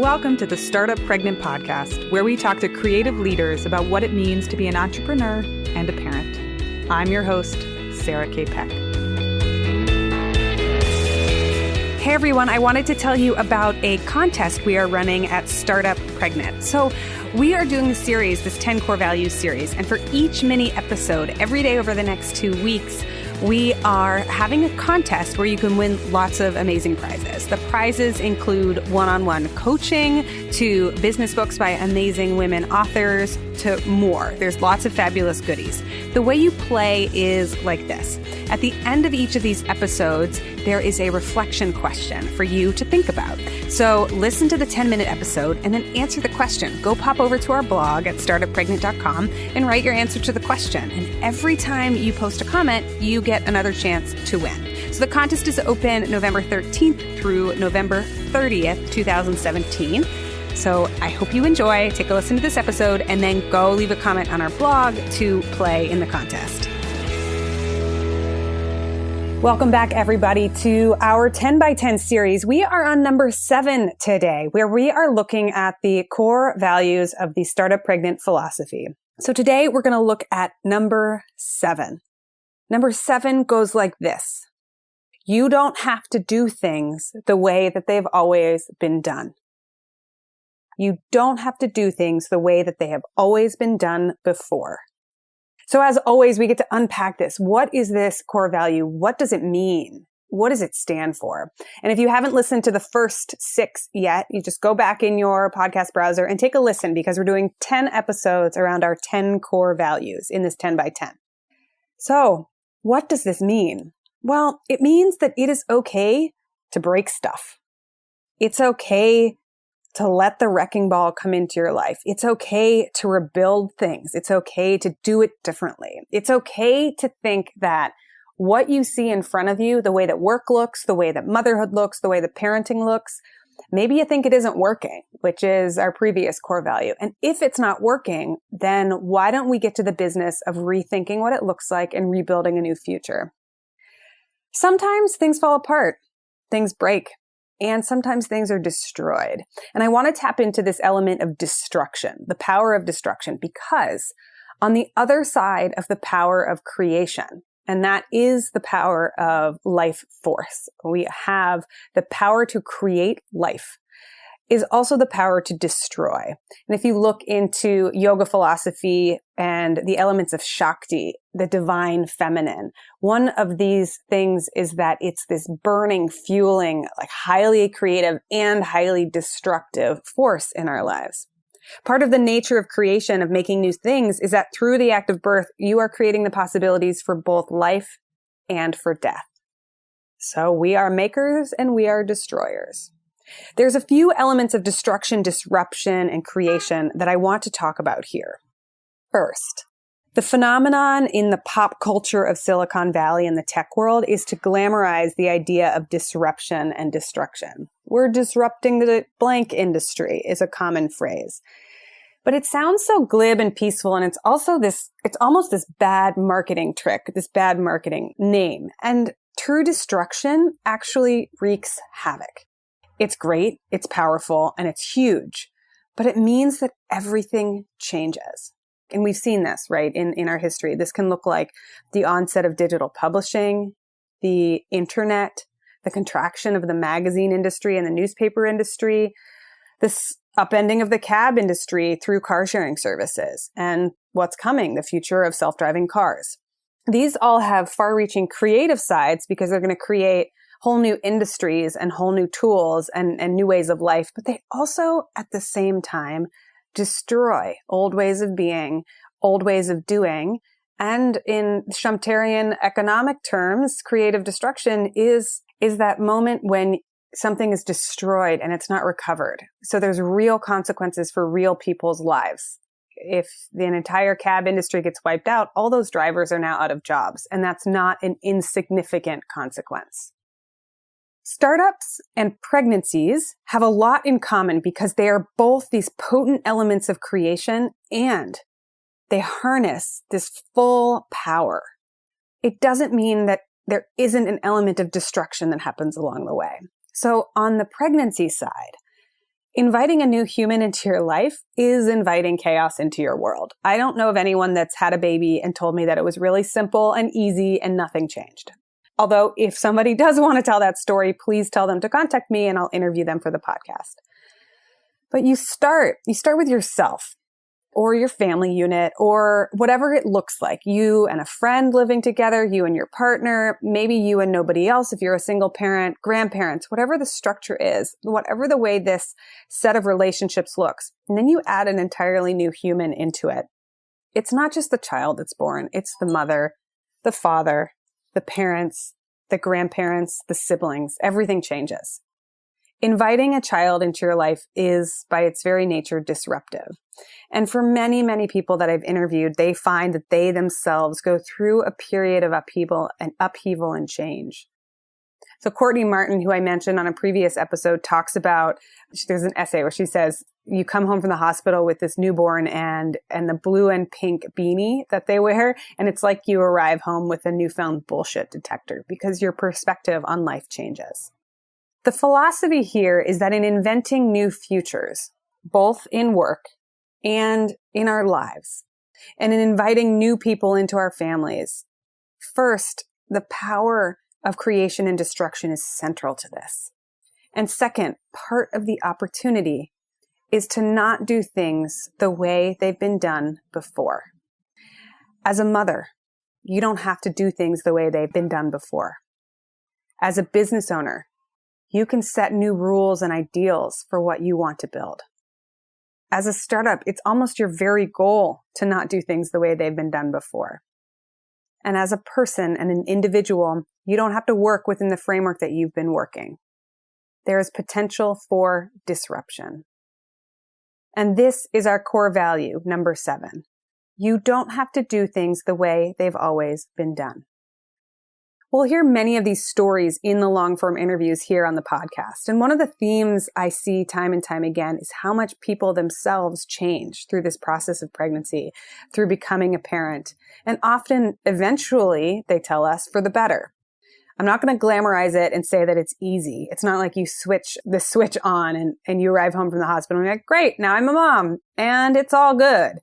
Welcome to the Startup Pregnant Podcast, where we talk to creative leaders about what it means to be an entrepreneur and a parent. I'm your host, Sarah K. Peck. Hey everyone, I wanted to tell you about a contest we are running at Startup Pregnant. So we are doing a series, this 10 Core Values series, and for each mini episode, every day over the next 2 weeks, we are having a contest where you can win lots of amazing prizes. The prizes include one-on-one coaching to business books by amazing women authors to more. There's lots of fabulous goodies. The way you play is like this. At the end of each of these episodes, there is a reflection question for you to think about. So listen to the 10-minute episode and then answer the question. Go pop over to our blog at startuppregnant.com and write your answer to the question. And every time you post a comment, you get another chance to win. So the contest is open November 13th through November 30th, 2017. So I hope you enjoy. Take a listen to this episode and then go leave a comment on our blog to play in the contest. Welcome back, everybody, to our 10 by 10 series. We are on number 7 today, where we are looking at the core values of the Startup Pregnant philosophy. So today we're going to look at number 7. Number 7 goes like this. You don't have to do things the way that they've always been done. You don't have to do things the way that they have always been done before. So as always, we get to unpack this. What is this core value? What does it mean? What does it stand for? And if you haven't listened to the first 6 yet, you just go back in your podcast browser and take a listen because we're doing 10 episodes around our 10 core values in this 10 by 10. So what does this mean? Well, it means that it is okay to break stuff. It's okay to let the wrecking ball come into your life. It's okay to rebuild things. It's okay to do it differently. It's okay to think that what you see in front of you, the way that work looks, the way that motherhood looks, the way that parenting looks, maybe you think it isn't working, which is our previous core value. And if it's not working, then why don't we get to the business of rethinking what it looks like and rebuilding a new future? Sometimes things fall apart, things break. And sometimes things are destroyed. And I want to tap into this element of destruction, the power of destruction, because on the other side of the power of creation, and that is the power of life force, we have the power to create life, is also the power to destroy. And if you look into yoga philosophy and the elements of Shakti, the divine feminine, one of these things is that it's this burning, fueling, like highly creative and highly destructive force in our lives. Part of the nature of creation, of making new things, is that through the act of birth, you are creating the possibilities for both life and for death. So we are makers and we are destroyers. There's a few elements of destruction, disruption, and creation that I want to talk about here. First, the phenomenon in the pop culture of Silicon Valley and the tech world is to glamorize the idea of disruption and destruction. We're disrupting the blank industry is a common phrase. But it sounds so glib and peaceful, and it's almost this bad marketing trick, this bad marketing name. And true destruction actually wreaks havoc. It's great, it's powerful, and it's huge, but it means that everything changes. And we've seen this, right, in our history. This can look like the onset of digital publishing, the internet, the contraction of the magazine industry and the newspaper industry, this upending of the cab industry through car sharing services, and what's coming, the future of self-driving cars. These all have far-reaching creative sides because they're going to create whole new industries and whole new tools and new ways of life, but they also, at the same time, destroy old ways of being, old ways of doing. And in Schumpeterian economic terms, creative destruction is that moment when something is destroyed and it's not recovered. So there's real consequences for real people's lives. If the entire cab industry gets wiped out, all those drivers are now out of jobs, and that's not an insignificant consequence. Startups and pregnancies have a lot in common because they are both these potent elements of creation and they harness this full power. It doesn't mean that there isn't an element of destruction that happens along the way. So on the pregnancy side, Inviting a new human into your life is inviting chaos into your world. I don't know of anyone that's had a baby and told me that it was really simple and easy and nothing changed. Although if somebody does want to tell that story, please tell them to contact me and I'll interview them for the podcast. But you start with yourself or your family unit or whatever it looks like. You and a friend living together, you and your partner, maybe you and nobody else if you're a single parent, grandparents, whatever the structure is, whatever the way this set of relationships looks. And then you add an entirely new human into it. It's not just the child that's born, it's the mother, the father, the parents, the grandparents, the siblings. Everything changes. Inviting a child into your life is, by its very nature, disruptive. And for many, many people that I've interviewed, they find that they themselves go through a period of upheaval and change. So Courtney Martin, who I mentioned on a previous episode, talks about, there's an essay where she says, you come home from the hospital with this newborn and the blue and pink beanie that they wear, and it's like you arrive home with a newfound bullshit detector because your perspective on life changes. The philosophy here is that in inventing new futures, both in work and in our lives, and in inviting new people into our families, first, the power of creation and destruction is central to this. And second, part of the opportunity is to not do things the way they've been done before. As a mother, you don't have to do things the way they've been done before. As a business owner, you can set new rules and ideals for what you want to build. As a startup, it's almost your very goal to not do things the way they've been done before. And as a person and an individual, you don't have to work within the framework that you've been working. There is potential for disruption. And this is our core value, number 7. You don't have to do things the way they've always been done. We'll hear many of these stories in the long-form interviews here on the podcast. And one of the themes I see time and time again is how much people themselves change through this process of pregnancy, through becoming a parent. And often, eventually, they tell us, for the better. I'm not going to glamorize it and say that it's easy. It's not like you switch the switch on and you arrive home from the hospital and you're like, great, now I'm a mom and it's all good.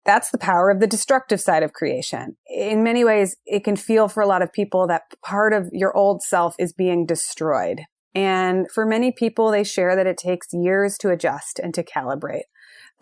That's the power of the destructive side of creation. In many ways, it can feel for a lot of people that part of your old self is being destroyed. And for many people, they share that it takes years to adjust and to calibrate.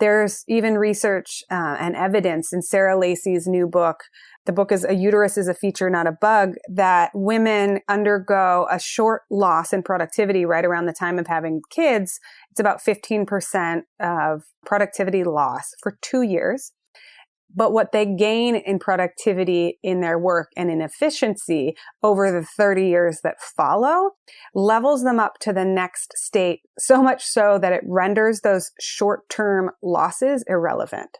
There's even research and evidence in Sarah Lacey's new book. The book is A Uterus is a Feature, Not a Bug, that women undergo a short loss in productivity right around the time of having kids. It's about 15% of productivity loss for 2 years. But what they gain in productivity in their work and in efficiency over the 30 years that follow levels them up to the next state, so much so that it renders those short-term losses irrelevant.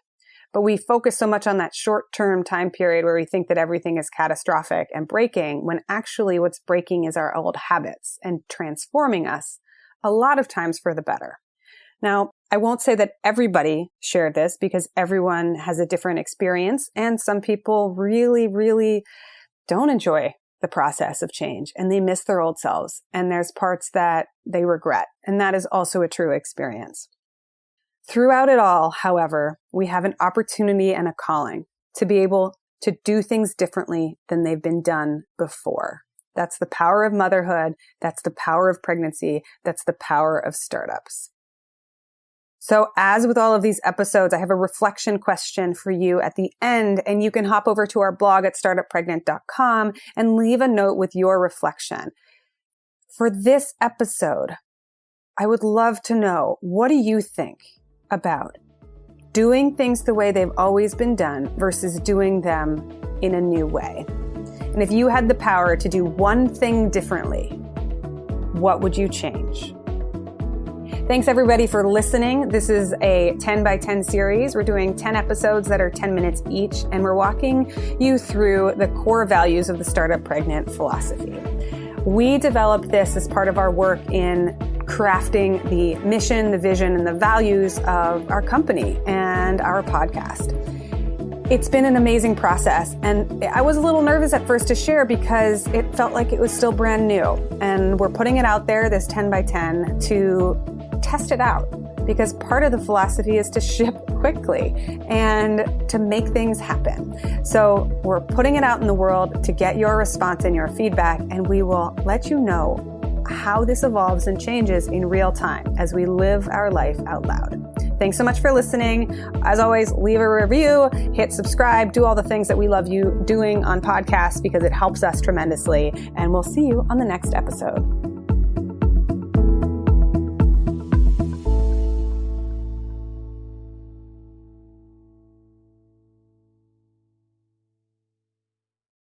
But we focus so much on that short-term time period where we think that everything is catastrophic and breaking, when actually what's breaking is our old habits and transforming us a lot of times for the better. Now, I won't say that everybody shared this because everyone has a different experience, and some people really, really don't enjoy the process of change and they miss their old selves, and there's parts that they regret, and that is also a true experience. Throughout it all, however, we have an opportunity and a calling to be able to do things differently than they've been done before. That's the power of motherhood. That's the power of pregnancy. That's the power of startups. So as with all of these episodes, I have a reflection question for you at the end, and you can hop over to our blog at startuppregnant.com and leave a note with your reflection. For this episode, I would love to know, what do you think about doing things the way they've always been done versus doing them in a new way? And if you had the power to do one thing differently, what would you change? Thanks everybody for listening. This is a 10 by 10 series. We're doing 10 episodes that are 10 minutes each, and we're walking you through the core values of the Startup Pregnant philosophy. We developed this as part of our work in crafting the mission, the vision, and the values of our company and our podcast. It's been an amazing process, and I was a little nervous at first to share because it felt like it was still brand new. And we're putting it out there, this 10 by 10, to test it out, because part of the philosophy is to ship quickly and to make things happen. So we're putting it out in the world to get your response and your feedback, and we will let you know how this evolves and changes in real time as we live our life out loud. Thanks so much for listening. As always, leave a review, hit subscribe, do all the things that we love you doing on podcasts because it helps us tremendously. And we'll see you on the next episode.